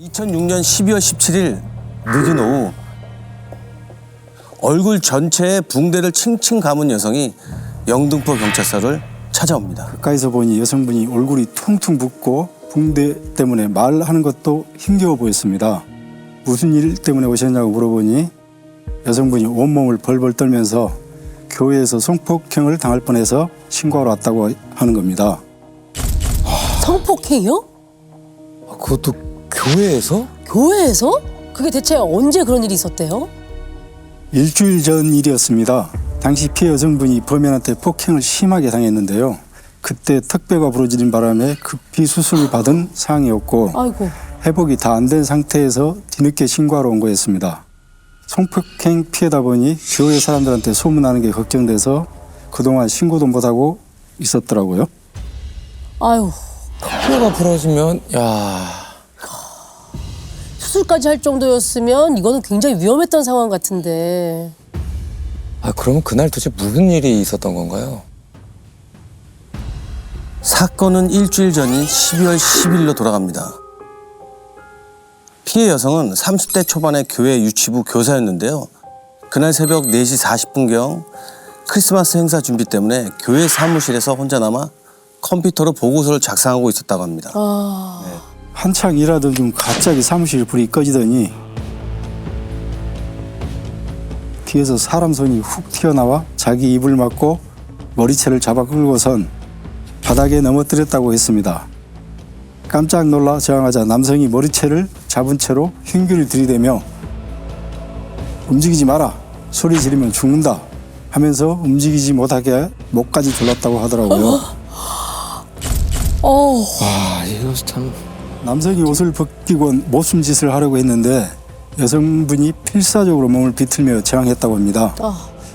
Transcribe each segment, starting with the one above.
2006년 12월 17일 늦은 오후 얼굴 전체에 붕대를 칭칭 감은 여성이 영등포 경찰서를 찾아옵니다. 가까이서 보니 여성분이 얼굴이 퉁퉁 붓고 붕대 때문에 말하는 것도 힘겨워 보였습니다. 무슨 일 때문에 오셨냐고 물어보니 여성분이 온몸을 벌벌 떨면서 교회에서 성폭행을 당할 뻔해서 신고하러 왔다고 하는 겁니다. 성폭행이요? 그것도 교회에서? 교회에서? 그게 대체 언제 그런 일이 있었대요? 일주일 전 일이었습니다. 당시 피해 여성분이 범인한테 폭행을 심하게 당했는데요. 그때 턱뼈가 부러지는 바람에 급히 수술을 받은 상황이었고 아이고. 회복이 다 안 된 상태에서 뒤늦게 신고하러 온 거였습니다. 성폭행 피해다 보니 교회 사람들한테 소문나는 게 걱정돼서 그동안 신고도 못하고 있었더라고요. 아유. 뼈가 부러지면 수술까지 할 정도였으면 이거는 굉장히 위험했던 상황 같은데. 그러면 그날 도대체 무슨 일이 있었던 건가요? 사건은 일주일 전인 12월 10일로 돌아갑니다. 피해 여성은 30대 초반의 교회 유치부 교사였는데요. 그날 새벽 4시 40분경 크리스마스 행사 준비 때문에 교회 사무실에서 혼자 남아 컴퓨터로 보고서를 작성하고 있었다고 합니다. 한창 일하던 중 갑자기 사무실 불이 꺼지더니 뒤에서 사람 손이 훅 튀어나와 자기 입을 막고 머리채를 잡아 끌고선 바닥에 넘어뜨렸다고 했습니다. 깜짝 놀라 저항하자 남성이 머리채를 잡은 채로 흉기를 들이대며 움직이지 마라, 소리 지르면 죽는다 하면서 움직이지 못하게 목까지 졸랐다고 하더라고요. 이거 참... 남성이 옷을 벗기고 모순짓을 하려고 했는데 여성분이 필사적으로 몸을 비틀며 저항했다고 합니다.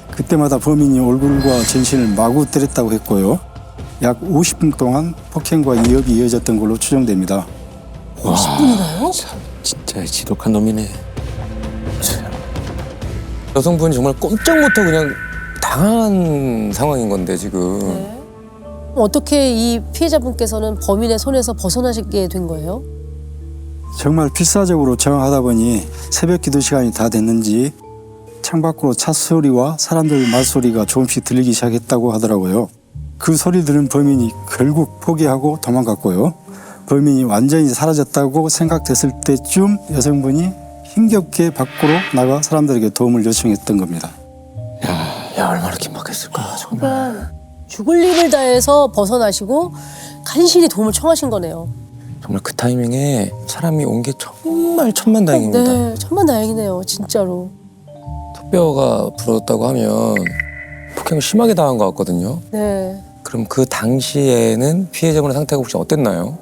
그때마다 범인이 얼굴과 전신을 마구 때렸다고 했고요. 약 50분 동안 폭행과 위협이 이어졌던 걸로 추정됩니다. 50분이나요? 진짜 지독한 놈이네. 여성분이 정말 꼼짝 못하고 그냥 당한 상황인 건데 지금. 네. 어떻게 이 피해자분께서는 범인의 손에서 벗어나시게 된 거예요? 정말 필사적으로 저항하다 보니 새벽 기도 시간이 다 됐는지 창밖으로 차 소리와 사람들 말소리가 조금씩 들리기 시작했다고 하더라고요. 그 소리 들은 범인이 결국 포기하고 도망갔고요. 범인이 완전히 사라졌다고 생각됐을 때쯤 여성분이 힘겹게 밖으로 나가 사람들에게 도움을 요청했던 겁니다. 야 얼마나 긴박했을까 정말. 그러니까 죽을 힘을 다해서 벗어나시고 간신히 도움을 청하신 거네요. 정말 그 타이밍에 사람이 온 게 정말 천만다행입니다. 네, 천만다행이네요, 진짜로. 턱뼈가 부러졌다고 하면 폭행을 심하게 당한 것 같거든요. 네. 그럼 그 당시에는 피해자분의 상태가 혹시 어땠나요?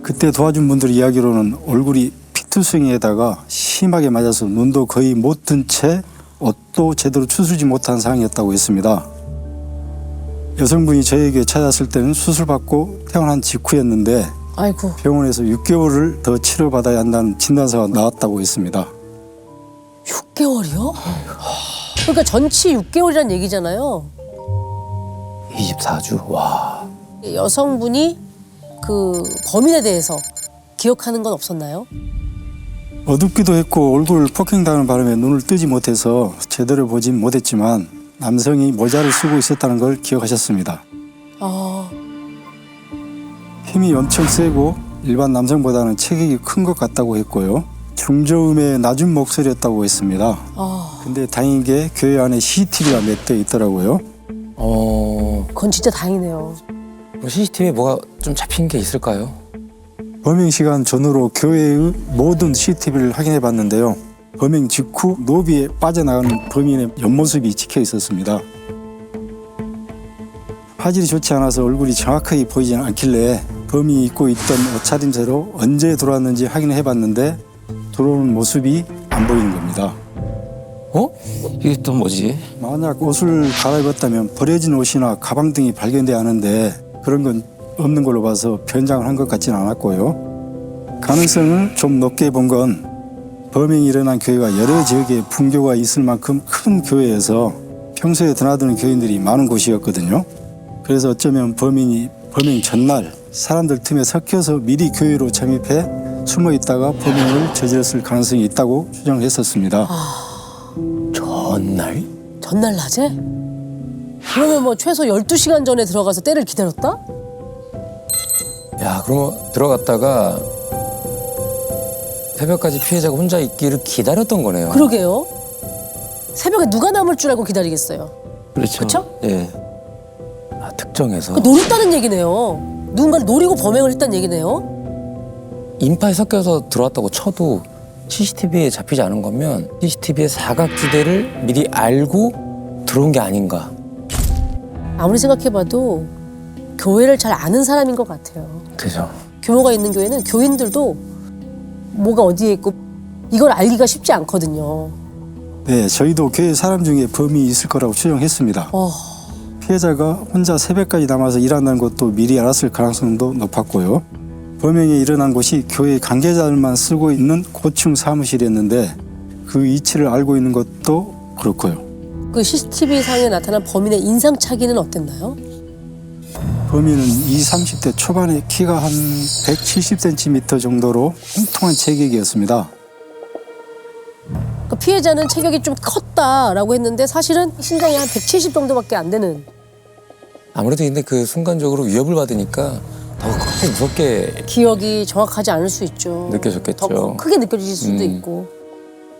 그때 도와준 분들 이야기로는 얼굴이 피투성이에다가 심하게 맞아서 눈도 거의 못 뜬 채 옷도 제대로 추스르지 못한 상황이었다고 했습니다. 여성분이 저에게 찾았을 때는 수술받고 퇴원한 직후였는데 아이고. 병원에서 6개월을 더 치료받아야 한다는 진단서가 나왔다고 했습니다. 6개월이요? 그러니까 전치 6개월이란 얘기잖아요. 24주? 와. 여성분이 그 범인에 대해서 기억하는 건 없었나요? 어둡기도 했고 얼굴을 폭행당하는 바람에 눈을 뜨지 못해서 제대로 보진 못했지만 남성이 모자를 쓰고 있었다는 걸 기억하셨습니다. 힘이 엄청 세고 일반 남성보다는 체격이 큰 것 같다고 했고요. 중저음의 낮은 목소리였다고 했습니다. 근데 다행인 게 교회 안에 CCTV가 몇 대 있더라고요. 그건 진짜 다행이네요. CCTV에 뭐가 좀 잡힌 게 있을까요? 범행 시간 전후로 교회의 모든 CCTV를 확인해 봤는데요. 범행 직후 노비에 빠져나가는 범인의 옆모습이 찍혀 있었습니다. 화질이 좋지 않아서 얼굴이 정확하게 보이지 않길래 범인이 입고 있던 옷차림새로 언제 들어왔는지 확인해 봤는데 들어오는 모습이 안 보이는 겁니다. 이게 또 뭐지? 만약 옷을 갈아입었다면 버려진 옷이나 가방 등이 발견돼야 하는데 그런 건 없는 걸로 봐서 변장을 한 것 같지는 않았고요. 가능성을 좀 높게 본 건 범행이 일어난 교회가 여러 지역에 분교가 있을 만큼 큰 교회여서 평소에 드나드는 교인들이 많은 곳이었거든요. 그래서 어쩌면 범인이 범행 전날 사람들 틈에 섞여서 미리 교회로 잠입해 숨어 있다가 범행을 저질렀을 가능성이 있다고 추정했었습니다. 전날? 전날 낮에? 그러면 뭐 최소 12시간 전에 들어가서 때를 기다렸다? 야, 그러면 들어갔다가 새벽까지 피해자가 혼자 있기를 기다렸던 거네요. 그러게요. 새벽에 누가 남을 줄 알고 기다리겠어요. 그렇죠. 그쵸? 예. 아, 특정해서. 노렸다는 얘기네요. 누군가를 노리고 범행을 했다는 얘기네요. 인파에 섞여서 들어왔다고 쳐도 CCTV에 잡히지 않은 거면 CCTV의 사각지대를 미리 알고 들어온 게 아닌가. 아무리 생각해봐도 교회를 잘 아는 사람인 것 같아요. 그죠. 규모가 있는 교회는 교인들도 뭐가 어디에 있고 이걸 알기가 쉽지 않거든요. 네, 저희도 교회 사람 중에 범인이 있을 거라고 추정했습니다. 피해자가 혼자 새벽까지 남아서 일한다는 것도 미리 알았을 가능성도 높았고요. 범행이 일어난 곳이 교회 관계자들만 쓰고 있는 고층 사무실이었는데 그 위치를 알고 있는 것도 그렇고요. 그 CCTV 상에 나타난 범인의 인상착의는 어땠나요? 범인은 20, 30대 초반에 키가 한 170cm 정도로 뚱뚱한 체격이었습니다. 그 피해자는 체격이 좀 컸다라고 했는데 사실은 신장이 한 170 정도밖에 안 되는. 아무래도 근데 그 순간적으로 위협을 받으니까 더 크게 무섭게 기억이 정확하지 않을 수 있죠. 느껴졌겠죠. 더 크게 느껴질 수도 있고.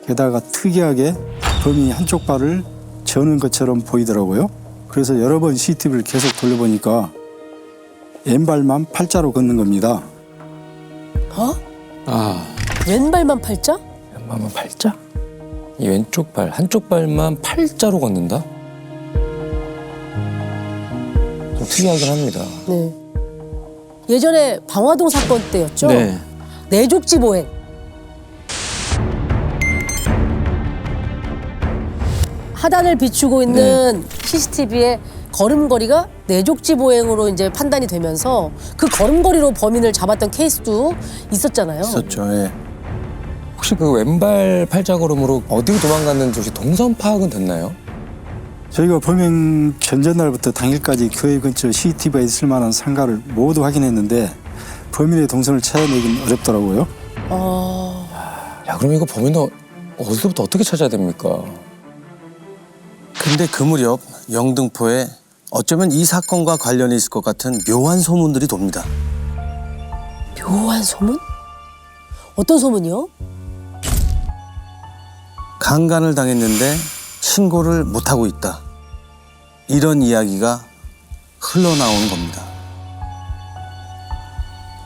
게다가 특이하게 범인이 한쪽 발을 저는 것처럼 보이더라고요. 그래서 여러 번 CCTV를 계속 돌려보니까 왼발만 팔자로 걷는 겁니다. 어? 아, 왼발만 팔자? 왼발만 팔자? 이 왼쪽 발, 한쪽 발만 팔자로 걷는다? 좀 특이하긴 합니다. 네. 예전에 방화동 사건 때였죠? 네. 내족지 보행. 하단을 비추고 있는 CCTV의 걸음걸이가 내족지 보행으로 이제 판단이 되면서 그 걸음걸이로 범인을 잡았던 케이스도 있었잖아요. 있었죠. 예. 혹시 그 왼발 팔자걸음으로 어디로 도망갔는지 혹시 동선 파악은 됐나요? 저희가 범행 전전날부터 당일까지 교회 근처 CCTV가 있을 만한 상가를 모두 확인했는데 범인의 동선을 찾아내긴 어렵더라고요. 야, 그럼 이거 범인은 어디서부터 어떻게 찾아야 됩니까? 근데 그 무렵 영등포에 어쩌면 이 사건과 관련이 있을 것 같은 묘한 소문들이 돕니다. 묘한 소문? 어떤 소문이요? 강간을 당했는데 신고를 못하고 있다. 이런 이야기가 흘러나오는 겁니다.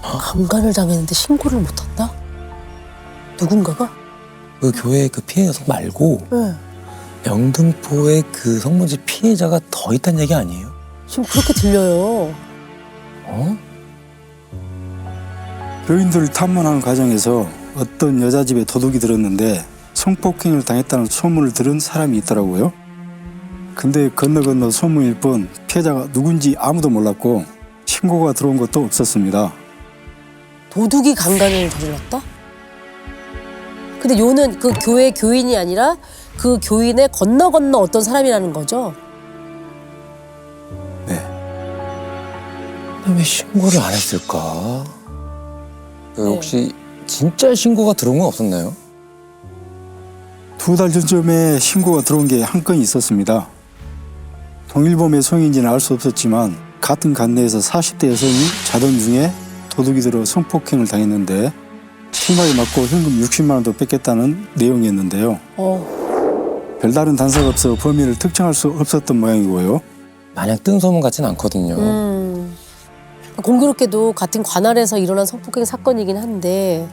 강간을 당했는데 신고를 못한다? 누군가가? 그 교회 그 피해 여성 말고 네. 영등포에 그 성범죄 피해자가 더 있다는 얘기 아니에요? 지금 그렇게 들려요. 어? 교인들을 탐문하는 과정에서 어떤 여자 집에 도둑이 들었는데 성폭행을 당했다는 소문을 들은 사람이 있더라고요. 근데 건너 소문일 뿐 피해자가 누군지 아무도 몰랐고 신고가 들어온 것도 없었습니다. 도둑이 강간을 저질렀다? 근데 요는 그 교회 교인이 아니라 그 교인의 건너 어떤 사람이라는 거죠? 왜 신고를 안 했을까? 그 네. 혹시 진짜 신고가 들어온 건 없었나요? 2달 전쯤에 신고가 들어온 게 한 건이 있었습니다. 동일범의 성인지는 알 수 없었지만 같은 관내에서 40대 여성이 자던 중에 도둑이 들어 성폭행을 당했는데 치마에 맞고 현금 60만 원도 뺏겼다는 내용이었는데요. 별다른 단서가 없어 범인을 특정할 수 없었던 모양이고요. 마냥 뜬 소문 같진 않거든요. 공교롭게도 같은 관할에서 일어난 성폭행 사건이긴 한데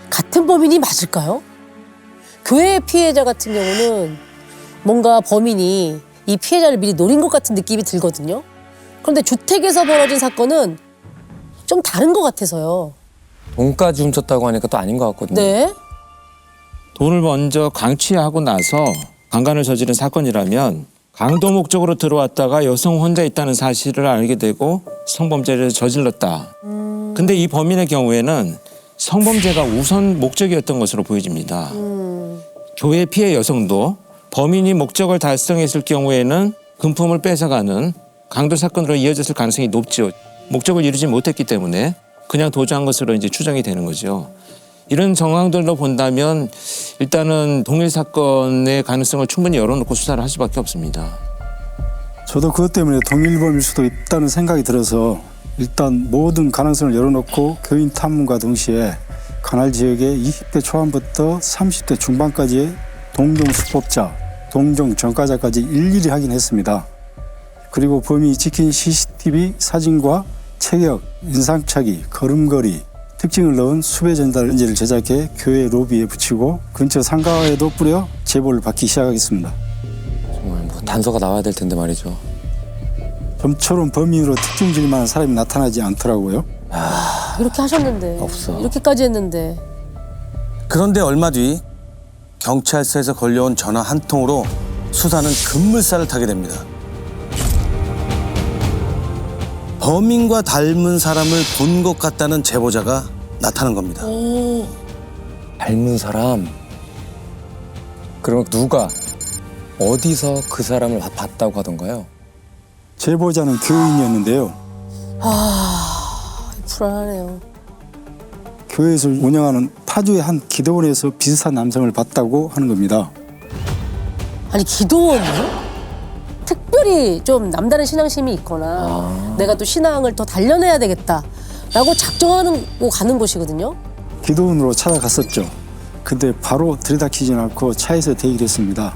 같은 범인이 맞을까요? 교회 피해자 같은 경우는 뭔가 범인이 이 피해자를 미리 노린 것 같은 느낌이 들거든요. 그런데 주택에서 벌어진 사건은 좀 다른 것 같아서요. 돈까지 훔쳤다고 하니까 또 아닌 것 같거든요. 네. 돈을 먼저 강취하고 나서 강간을 저지른 사건이라면 강도 목적으로 들어왔다가 여성 혼자 있다는 사실을 알게 되고 성범죄를 저질렀다. 근데 이 범인의 경우에는 성범죄가 우선 목적이었던 것으로 보여집니다. 교회 피해 여성도 범인이 목적을 달성했을 경우에는 금품을 뺏어가는 강도 사건으로 이어졌을 가능성이 높죠. 목적을 이루지 못했기 때문에 그냥 도주한 것으로 이제 추정이 되는 거죠. 이런 정황들로 본다면 일단은 동일 사건의 가능성을 충분히 열어놓고 수사를 할 수밖에 없습니다. 저도 그것 때문에 동일범일 수도 있다는 생각이 들어서 일단 모든 가능성을 열어놓고 교인 탐문과 동시에 관할 지역의 20대 초반부터 30대 중반까지의 동종 수법자, 동종 전과자까지 일일이 확인했습니다. 그리고 범인이 찍힌 CCTV 사진과 체격, 인상착의, 걸음걸이, 특징을 넣은 수배 전단지를 제작해 교회 로비에 붙이고 근처 상가에도 뿌려 제보를 받기 시작하겠습니다. 정말 뭐 단서가 나와야 될 텐데 말이죠. 좀처럼 범인으로 특징질 만한 사람이 나타나지 않더라고요. 이렇게 하셨는데. 없어. 이렇게까지 했는데. 그런데 얼마 뒤 경찰서에서 걸려온 전화 한 통으로 수사는 급물살을 타게 됩니다. 범인과 닮은 사람을 본 것 같다는 제보자가 나타난 겁니다. 닮은 사람. 그러면 누가 어디서 그 사람을 봤다고 하던가요? 제보자는 교인이었는데요. 불안하네요. 교회에서 운영하는 파주의 한 기도원에서 비슷한 남성을 봤다고 하는 겁니다. 아니 기도원이요? 특별히 좀 남다른 신앙심이 있거나 내가 또 신앙을 더 단련해야 되겠다라고 작정하고 가는 곳이거든요. 기도원으로 찾아갔었죠. 근데 바로 들이닥치진 않고 차에서 대기를 했습니다.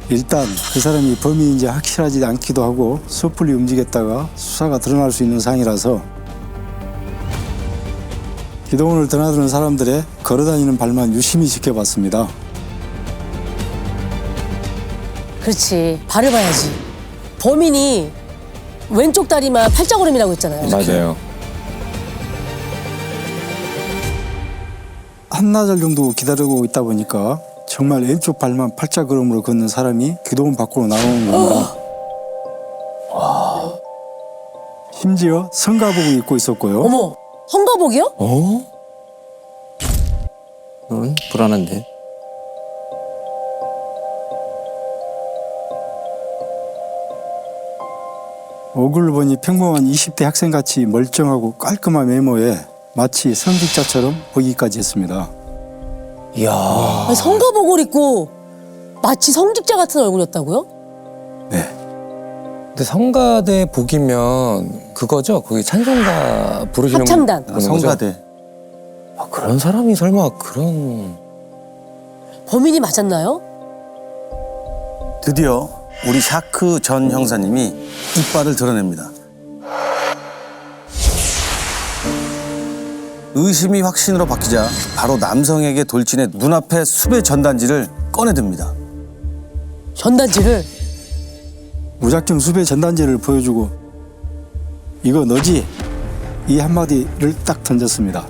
일단 그 사람이 범인인지 확실하지 않기도 하고 섣불리 움직였다가 수사가 드러날 수 있는 상황이라서 기도원을 드나드는 사람들의 걸어다니는 발만 유심히 지켜봤습니다. 그렇지. 발을 봐야지. 범인이 왼쪽 다리만 팔자걸음이라고 했잖아요. 맞아요. 한나절 정도 기다리고 있다 보니까 정말 왼쪽 발만 팔자걸음으로 걷는 사람이 기도원 밖으로 나오는 겁니다. 심지어 성가복을 입고 있었고요. 어머, 헌가복이요? 어? 불안한데. 얼굴을 보니 평범한 20대 학생같이 멀쩡하고 깔끔한 외모에 마치 성직자처럼 보이기까지 했습니다. 이야. 아니, 성가복을 입고 마치 성직자 같은 얼굴이었다고요? 네. 근데 성가대 복이면 그거죠? 거기 찬송가 부르시는 합창단. 그런 거죠? 성가대. 아, 그런 사람이 설마 그런... 범인이 맞았나요? 드디어 우리 샤크 전 형사님이 이빨을 드러냅니다. 의심이 확신으로 바뀌자 바로 남성에게 돌진해 눈앞에 수배 전단지를 꺼내듭니다. 전단지를. 무작정 수배 전단지를 보여주고 이거 너지? 이 한마디를 딱 던졌습니다.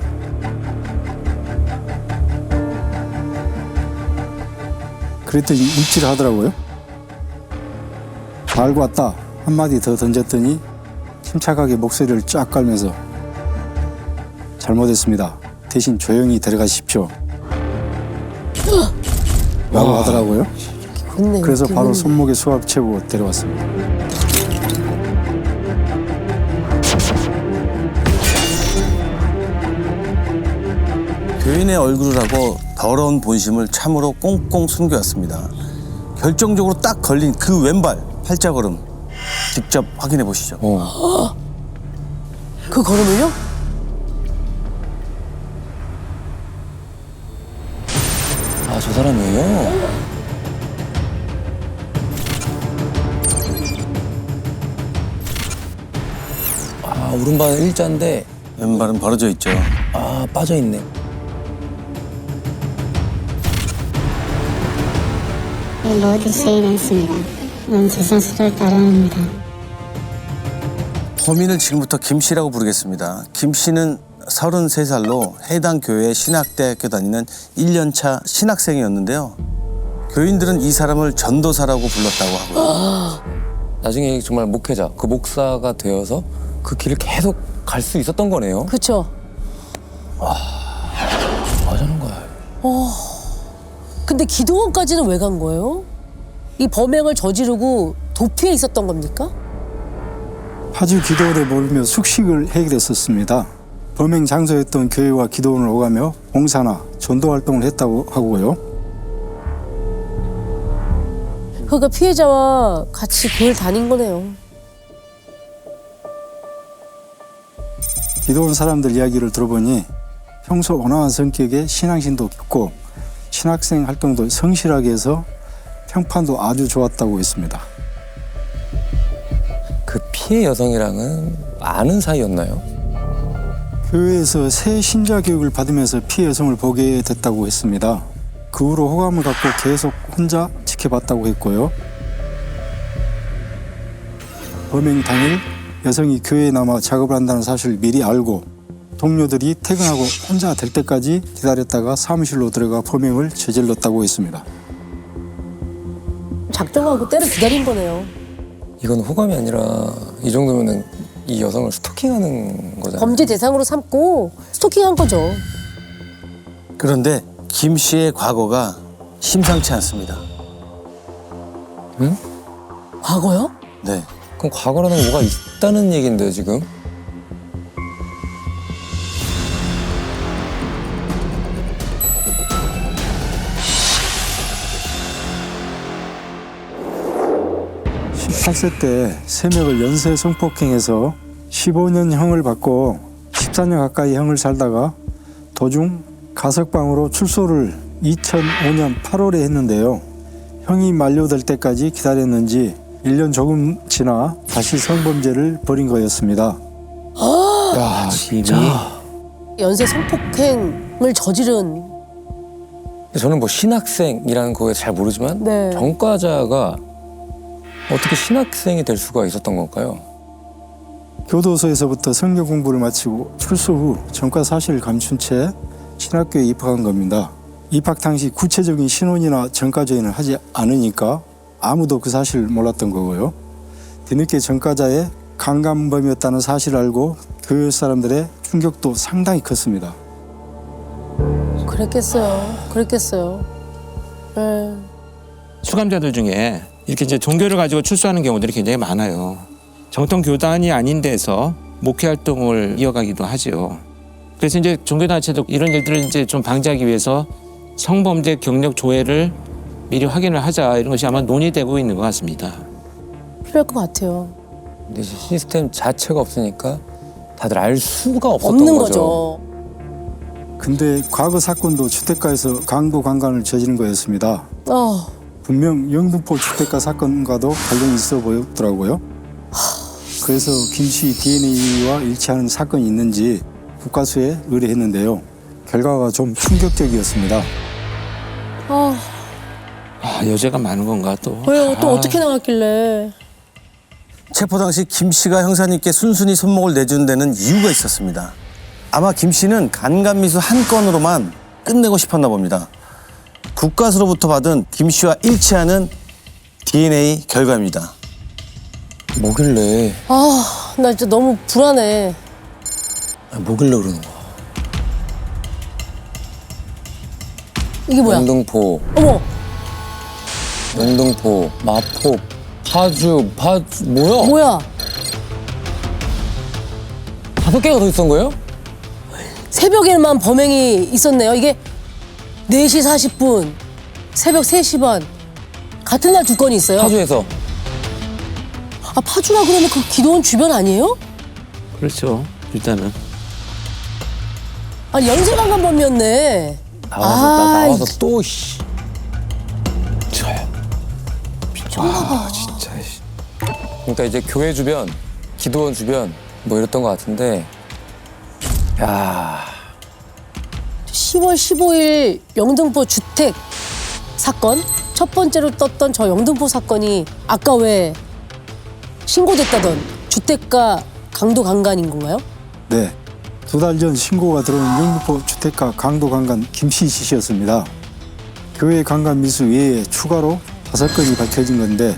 그랬더니 입질을 하더라고요. 알고 왔다 한마디 더 던졌더니 침착하게 목소리를 쫙 깔면서 잘못했습니다. 대신 조용히 데려가십시오. 라고 하더라고요. 웃네, 그래서 웃긴 바로 웃네. 손목에 수압 채고 데려왔습니다. 교인의 얼굴을 하고 더러운 본심을 참으로 꽁꽁 숨겨왔습니다. 결정적으로 딱 걸린 그 왼발 팔자걸음 직접 확인해 보시죠. 그 걸음을요? 아, 저 사람이에요? 아, 오른발은 일자인데 왼발은 벌어져 있죠. 아, 빠져있네. 모두 시인했습니다. 세상수를 따라합니다. 범인을 지금부터 김 씨라고 부르겠습니다. 김 씨는 33살로 해당 교회 신학대학교 다니는 1년차 신학생이었는데요. 교인들은 이 사람을 전도사라고 불렀다고 하고요. 나중에 정말 목회자, 그 목사가 되어서 그 길을 계속 갈 수 있었던 거네요. 그쵸. 맞는 거야. 근데 기도원까지는 왜 간 거예요? 이 범행을 저지르고 도피해 있었던 겁니까? 파주 기도원에 몰며 숙식을 해결했었습니다. 범행 장소였던 교회와 기도원을 오가며 봉사나 전도 활동을 했다고 하고요. 그러니까 피해자와 같이 교회를 다닌 거네요. 기도원 사람들 이야기를 들어보니 평소 온화한 성격에 신앙심도 깊고 신학생 활동도 성실하게 해서 평판도 아주 좋았다고 했습니다. 그 피해 여성이랑은 아는 사이였나요? 교회에서 새 신자 교육을 받으면서 피해 여성을 보게 됐다고 했습니다. 그 후로 호감을 갖고 계속 혼자 지켜봤다고 했고요. 범행 당일 여성이 교회에 남아 작업을 한다는 사실을 미리 알고 동료들이 퇴근하고 혼자 될 때까지 기다렸다가 사무실로 들어가 범행을 저질렀다고 했습니다. 작정하고 때를 기다린 거네요. 이건 호감이 아니라 이 정도면은 이 여성을 스토킹하는 거잖아요. 범죄 대상으로 삼고 스토킹한 거죠. 그런데 김 씨의 과거가 심상치 않습니다. 과거요? 네. 그럼 과거라는 게 뭐가 있다는 얘긴데요, 지금? (18세) 때 3명을 연쇄 성폭행해서 15년형을 받고 14년 가까이 형을 살다가 도중 가석방으로 출소를 2005년 8월에 했는데요. 형이 만료될 때까지 기다렸는지 1년 조금 지나 다시 성범죄를 벌인 거였습니다. 야, 진짜. 연쇄 성폭행을 저지른 저는 뭐 신학생이라는 거에 잘 모르지만 네. 전과자가 어떻게 신학생이 될 수가 있었던 걸까요? 교도소에서부터 성경 공부를 마치고 출소 후 전과 사실을 감춘 채 신학교에 입학한 겁니다. 입학 당시 구체적인 신원이나 전과 조회는 하지 않으니까 아무도 그 사실을 몰랐던 거고요. 뒤늦게 전과자의 강간범이었다는 사실을 알고 교회 사람들의 충격도 상당히 컸습니다. 그랬겠어요. 네. 수감자들 중에 이렇게 이제 종교를 가지고 출소하는 경우들이 굉장히 많아요. 정통 교단이 아닌 데서 목회 활동을 이어가기도 하죠. 그래서 이제 종교단체도 이런 일들을 이제 좀 방지하기 위해서 성범죄 경력 조회를 미리 확인을 하자 이런 것이 아마 논의되고 있는 것 같습니다. 필요할 것 같아요. 근데 시스템 자체가 없으니까 다들 알 수가 없었던 없는 거죠. 거죠. 근데 과거 사건도 주택가에서 강도 강간을 저지른 거였습니다. 분명 영등포 주택가 사건과도 관련이 있어 보였더라고요. 그래서 김 씨 DNA와 일치하는 사건이 있는지 국과수에 의뢰했는데요. 결과가 좀 충격적이었습니다. 여죄가 많은 건가 또. 왜요? 또 어떻게 나왔길래? 체포 당시 김 씨가 형사님께 순순히 손목을 내준 데는 이유가 있었습니다. 아마 김 씨는 간간미수 한 건으로만 끝내고 싶었나 봅니다. 국가수로부터 받은 김 씨와 일치하는 DNA 결과입니다. 뭐길래 나 진짜 너무 불안해. 뭐길래 그러는 거야? 이게 뭐야? 영등포, 어머, 영등포, 마포, 파주 뭐야? 5개가 더 있었던 거예요? 새벽에만 범행이 있었네요. 이게 4시 40분, 새벽 3시 반 같은 날 2건이 있어요. 파주에서. 파주라 그러면 그 기도원 주변 아니에요? 그렇죠. 일단은. 아니 연쇄강간범이었네. 나와서 또 씨. 미쳤나봐. 진짜. 그러니까 이제 교회 주변, 기도원 주변 뭐 이랬던 것 같은데. 야. 10월 15일 영등포 주택 사건, 첫 번째로 떴던 저 영등포 사건이 아까 왜 신고됐다던 주택가 강도 강간인 건가요? 네, 2달 전 신고가 들어온 영등포 주택가 강도 강간 김씨 씨였습니다. 교회 강간 미수 외에 추가로 5건이 밝혀진 건데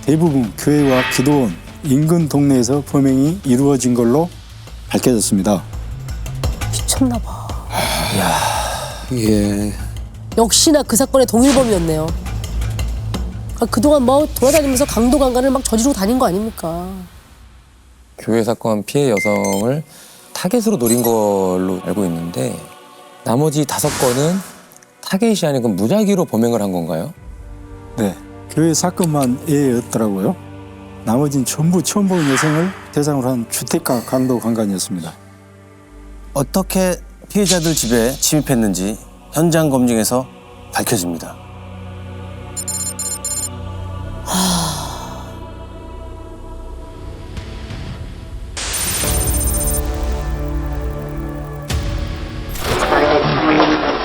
대부분 교회와 기도원, 인근 동네에서 범행이 이루어진 걸로 밝혀졌습니다. 미쳤나봐. 예. 역시나 그 사건의 동일범이었네요. 그동안 뭐 돌아다니면서 강도 강간을 막 저지르고 다닌 거 아닙니까? 교회 사건 피해 여성을 타겟으로 노린 걸로 알고 있는데 나머지 5건은 타겟이 아니고 무작위로 범행을 한 건가요? 네, 교회 사건만 예였더라고요. 나머진 전부 처음 보는 여성을 대상으로 한 주택가 강도 강간이었습니다. 어떻게 피해자들 집에 침입했는지 현장 검증에서 밝혀집니다.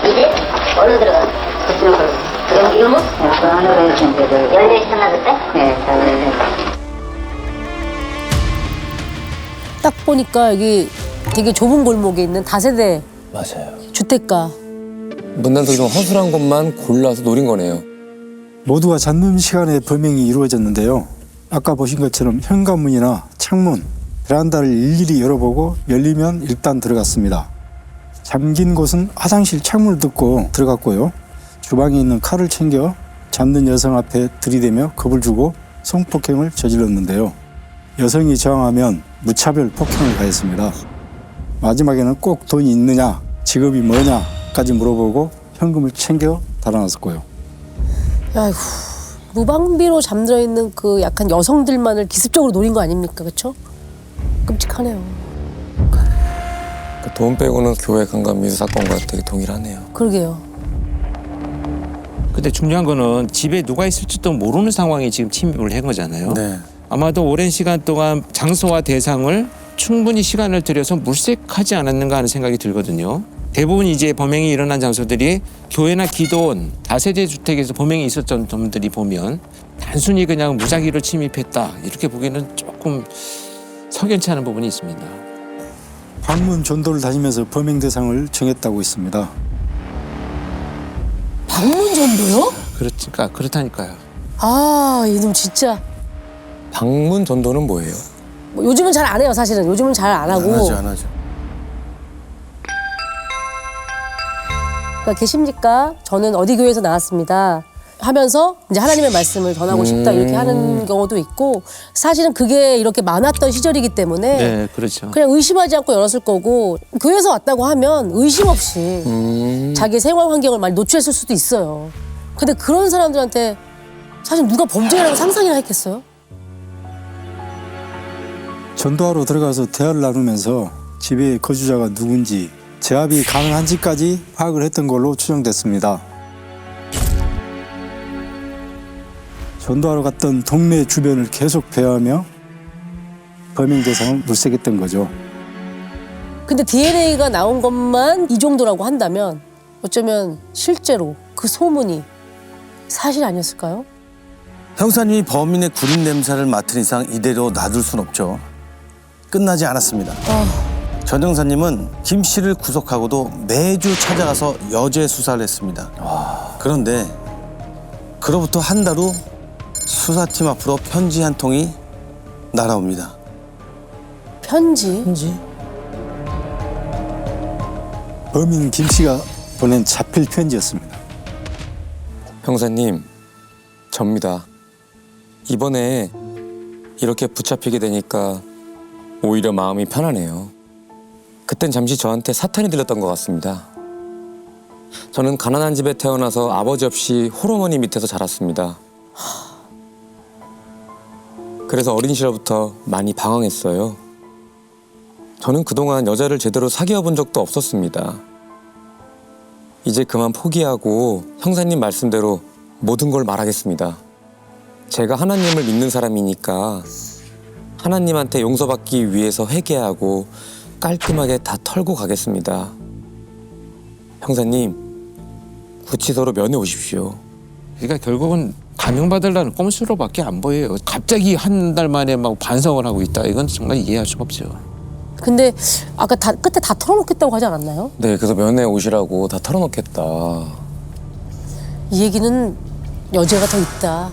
이제 어디로 들어가? 그쪽으로. 이거 뭐? 그 안으로 해주시면 열려 있었나 그때? 네, 다 열려 있었어요. 딱 보니까 여기 되게 좁은 골목에 있는 다세대 맞아요. 주택가. 문단속이 좀 허술한 것만 골라서 노린 거네요. 모두가 잡는 시간에 범행이 이루어졌는데요. 아까 보신 것처럼 현관문이나 창문, 베란다를 일일이 열어보고 열리면 일단 들어갔습니다. 잠긴 곳은 화장실 창문을 뜯고 들어갔고요. 주방에 있는 칼을 챙겨 잡는 여성 앞에 들이대며 겁을 주고 성폭행을 저질렀는데요. 여성이 저항하면 무차별 폭행을 가했습니다. 마지막에는 꼭 돈이 있느냐, 직업이 뭐냐까지 물어보고 현금을 챙겨 달아났었고요. 아이고, 무방비로 잠들어 있는 그 약한 여성들만을 기습적으로 노린 거 아닙니까, 그렇죠? 끔찍하네요. 그 돈 빼고는 교회 강간 미수 사건과 되게 동일하네요. 그러게요. 근데 중요한 거는 집에 누가 있을지도 모르는 상황에 지금 침입을 한 거잖아요. 네. 아마도 오랜 시간 동안 장소와 대상을 충분히 시간을 들여서 물색하지 않았는가 하는 생각이 들거든요. 대부분 이제 범행이 일어난 장소들이 교회나 기도원, 다세대 주택에서 범행이 있었던 점들이 보면 단순히 그냥 무작위로 침입했다 이렇게 보기에는 조금 석연치 않은 부분이 있습니다. 방문 전도를 다니면서 범행 대상을 정했다고 있습니다. 방문 전도요? 그러니까 그렇다니까요. 아, 이놈 진짜. 방문 전도는 뭐예요? 뭐 요즘은 잘 안 해요, 사실은. 요즘은 잘 안 하고. 안 하죠. 그러니까 계십니까? 저는 어디 교회에서 나왔습니다. 하면서 이제 하나님의 말씀을 전하고 싶다 이렇게 하는 경우도 있고 사실은 그게 이렇게 많았던 시절이기 때문에 네, 그렇죠. 그냥 의심하지 않고 열었을 거고 교회에서 왔다고 하면 의심 없이 자기 생활 환경을 많이 노출했을 수도 있어요. 근데 그런 사람들한테 사실 누가 범죄라고 상상이나 했겠어요? 전도하러 들어가서 대화를 나누면서 집의 거주자가 누군지 제압이 가능한지까지 파악을 했던 걸로 추정됐습니다. 전도하러 갔던 동네 주변을 계속 배회하며 범행 대상을 물색했던 거죠. 근데 DNA가 나온 것만 이 정도라고 한다면 어쩌면 실제로 그 소문이 사실 아니었을까요? 형사님이 범인의 구린 냄새를 맡은 이상 이대로 놔둘 순 없죠. 끝나지 않았습니다. 전 형사님은 김 씨를 구속하고도 매주 찾아가서 여죄 수사를 했습니다. 그런데 그로부터 한 달 후 수사팀 앞으로 편지 한 통이 날아옵니다. 편지? 범인 김 씨가 보낸 자필 편지였습니다. 형사님, 접니다. 이번에 이렇게 붙잡히게 되니까 오히려 마음이 편하네요. 그땐 잠시 저한테 사탄이 들렸던 것 같습니다. 저는 가난한 집에 태어나서 아버지 없이 홀어머니 밑에서 자랐습니다. 그래서 어린 시절부터 많이 방황했어요. 저는 그동안 여자를 제대로 사귀어 본 적도 없었습니다. 이제 그만 포기하고 형사님 말씀대로 모든 걸 말하겠습니다. 제가 하나님을 믿는 사람이니까 하나님한테 용서받기 위해서 회개하고 깔끔하게 다 털고 가겠습니다. 형사님, 구치소로 면회 오십시오. 그러니까 결국은 감형받으려는 꼼수로밖에 안 보여요. 갑자기 한 달 만에 막 반성을 하고 있다. 이건 정말 이해할 수가 없죠. 근데 아까 끝에 다 털어놓겠다고 하지 않았나요? 네, 그래서 면회 오시라고 다 털어놓겠다. 이 얘기는 여죄가 더 있다.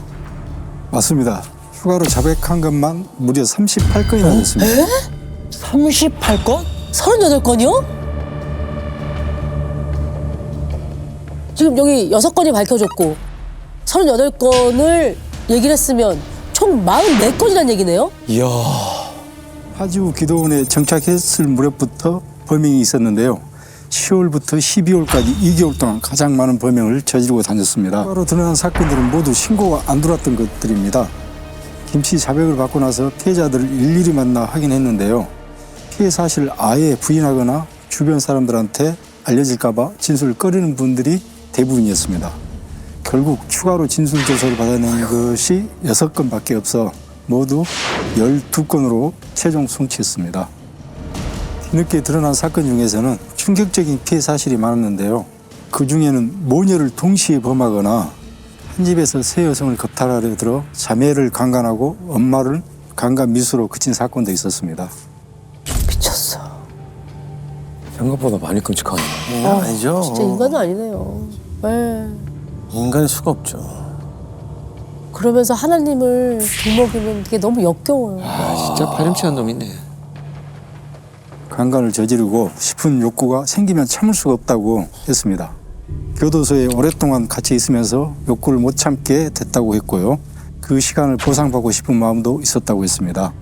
맞습니다. 추가로 자백한 것만 무려 38건이나 됐습니다. 38건? 38건이요? 지금 여기 6건이 밝혀졌고 38건을 얘기를 했으면 총 44건이라는 얘기네요? 이야, 하지우 기도원에 정착했을 무렵부터 범행이 있었는데요. 10월부터 12월까지 2개월 동안 가장 많은 범행을 저지르고 다녔습니다. 바로 드러난 사건들은 모두 신고가 안 들어왔던 것들입니다. 김씨 자백을 받고 나서 피해자들을 일일이 만나 확인했는데요. 피해 사실을 아예 부인하거나 주변 사람들한테 알려질까 봐 진술을 꺼리는 분들이 대부분이었습니다. 결국 추가로 진술 조서를 받아낸 것이 6건밖에 없어 모두 12건으로 최종 송치했습니다. 뒤늦게 드러난 사건 중에서는 충격적인 피해 사실이 많았는데요. 그중에는 모녀를 동시에 범하거나 한 집에서 세 여성을 겁탈하려 들어 자매를 강간하고 엄마를 강간 미수로 그친 사건도 있었습니다. 미쳤어. 생각보다 많이 끔찍하네. 아니죠. 진짜 인간은 아니네요. 네. 인간일 수가 없죠. 그러면서 하나님을 들먹이는 게 너무 역겨워요. 아 진짜 파렴치한 놈이네. 강간을 저지르고 싶은 욕구가 생기면 참을 수가 없다고 했습니다. 교도소에 오랫동안 갇혀 있으면서 욕구를 못 참게 됐다고 했고요. 그 시간을 보상받고 싶은 마음도 있었다고 했습니다.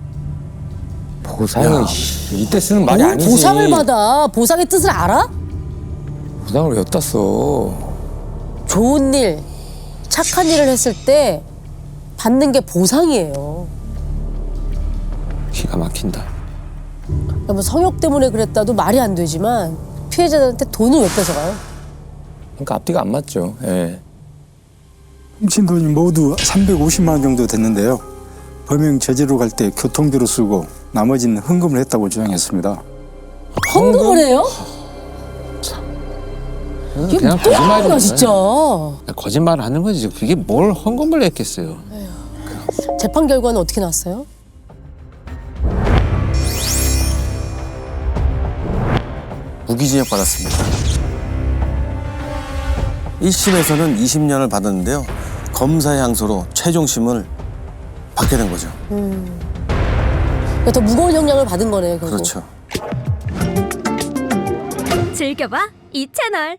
보상을 이때 쓰는 말이 뭘 아니지. 보상을 받아. 보상의 뜻을 알아? 보상을 왜 땄어? 좋은 일, 착한 일을 했을 때 받는 게 보상이에요. 기가 막힌다. 뭐 성욕 때문에 그랬다도 말이 안 되지만 피해자들한테 돈을 왜 뺏어가요? 그러니까 앞뒤가 안 맞죠. 예. 훔친 돈이 모두 350만 원 정도 됐는데요. 범행 저지르러 갈 때 교통비로 쓰고 나머지는 헌금을 했다고 주장했습니다. 헌금을 해요? 이게 그냥 또 거짓말이네. 하구나 진짜. 거짓말을 하는 거지. 그게 뭘 헌금을 했겠어요. 재판 결과는 어떻게 나왔어요? 무기징역 받았습니다. 1심에서는 20년을 받았는데요. 검사의 항소로 최종심을 받게 된 거죠. 그러니까 더 무거운 형량을 받은 거네요 결국. 그렇죠. 즐겨봐 이 채널.